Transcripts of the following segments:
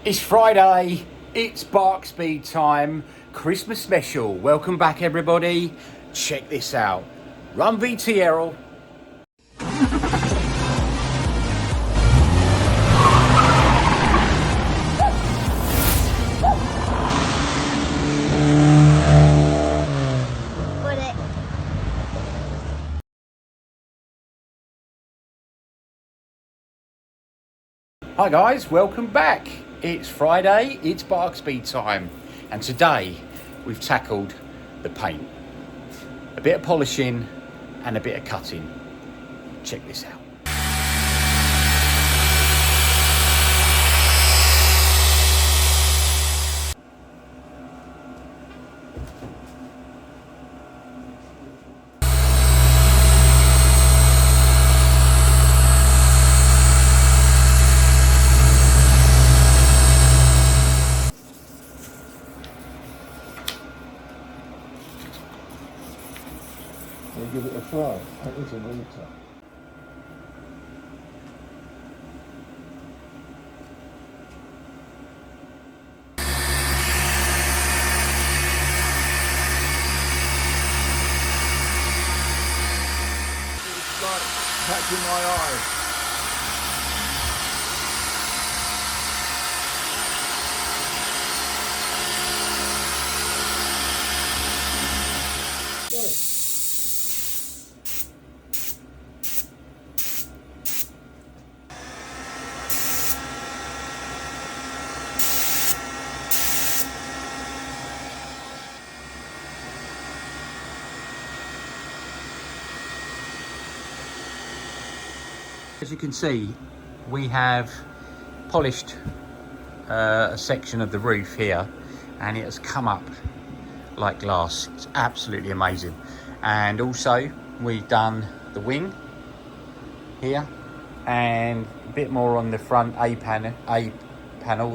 It's Friday, it's Barkspeed time, Christmas special. Welcome back everybody. Check this out. Run VT Errol. Hi guys, welcome back. It's Friday, it's Barkspeed time, and today we've tackled the paint. A bit of polishing and a bit of cutting. Check this out. We'll give it a try. That is an altar. It's like catching my eye. As you can see, we have polished a section of the roof here, and it has come up like glass. It's absolutely amazing. And also we've done the wing here and a bit more on the front A panel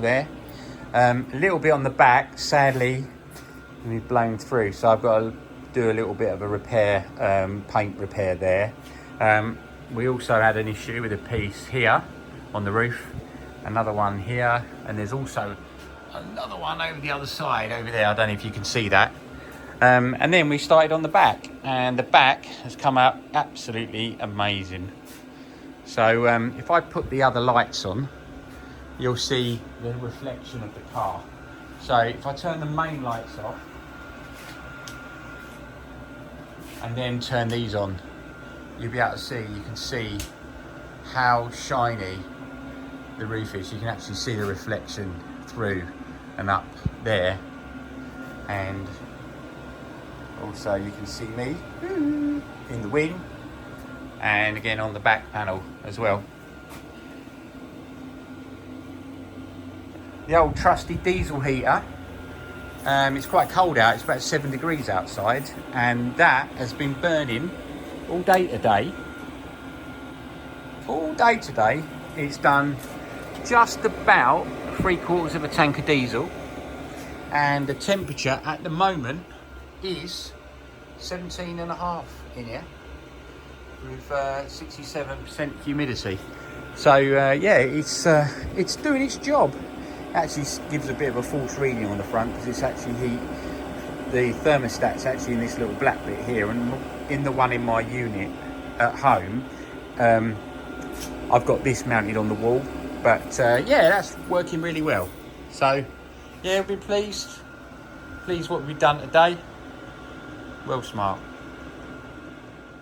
there. A little bit on the back, sadly we've blown through, so I've got to do a little bit of a repair, paint repair there. We also had an issue with a piece here on the roof, another one here, and there's also another one over the other side over there. I don't know if you can see that. And then we started on the back, and the back has come out absolutely amazing. So if I put the other lights on, you'll see the reflection of the car. So if I turn the main lights off and then turn these on, you'll be able to see, you can see how shiny the roof is. You can actually see the reflection through and up there, and also you can see me in the wing and again on the back panel as well. The old trusty diesel heater, it's quite cold out, it's about 7 degrees outside, and that has been burning all day today. All day today. It's done just about 3/4 of a tank of diesel, and the temperature at the moment is 17.5 in here with 67% humidity. So yeah, it's doing its job. Actually gives a bit of a false reading on the front because it's actually the thermostat's actually in this little black bit here, and in the one in my unit at home, I've got this mounted on the wall. But yeah, that's working really well. So yeah, we'll be pleased what we've done today. Well smart.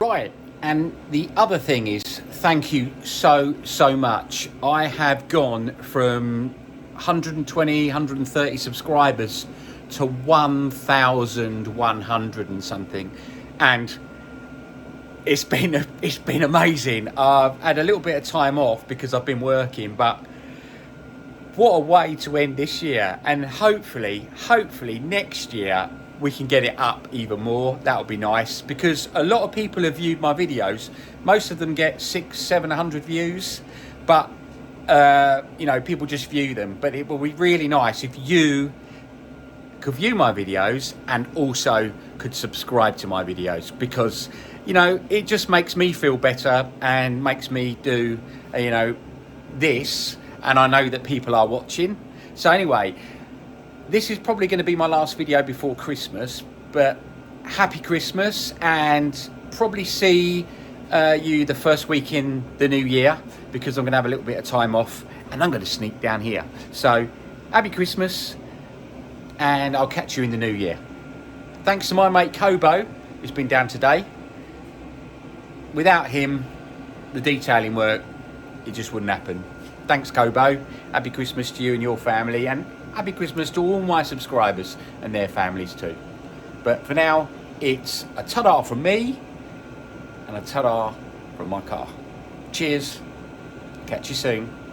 Right, and the other thing is, thank you so much. I have gone from 120, 130 subscribers to 1,100 and something, and it's been amazing. I've had a little bit of time off because I've been working, but what a way to end this year. And hopefully next year we can get it up even more. That'll be nice, because a lot of people have viewed my videos. Most of them get 600-700 views, but you know, people just view them. But it will be really nice if you could view my videos and also could subscribe to my videos, because you know, it just makes me feel better and makes me do, you know, this and I know that people are watching. So anyway, this is probably going to be my last video before Christmas, but happy Christmas, and probably see you the first week in the new year, because I'm going to have a little bit of time off and I'm going to sneak down here. So happy Christmas, and I'll catch you in the new year. Thanks to my mate Kobo, who's been down today. Without him, the detailing work, it just wouldn't happen. Thanks, Kobo. Happy Christmas to you and your family, and happy Christmas to all my subscribers and their families too. But for now, it's a ta-da from me and a ta-da from my car. Cheers. Catch you soon.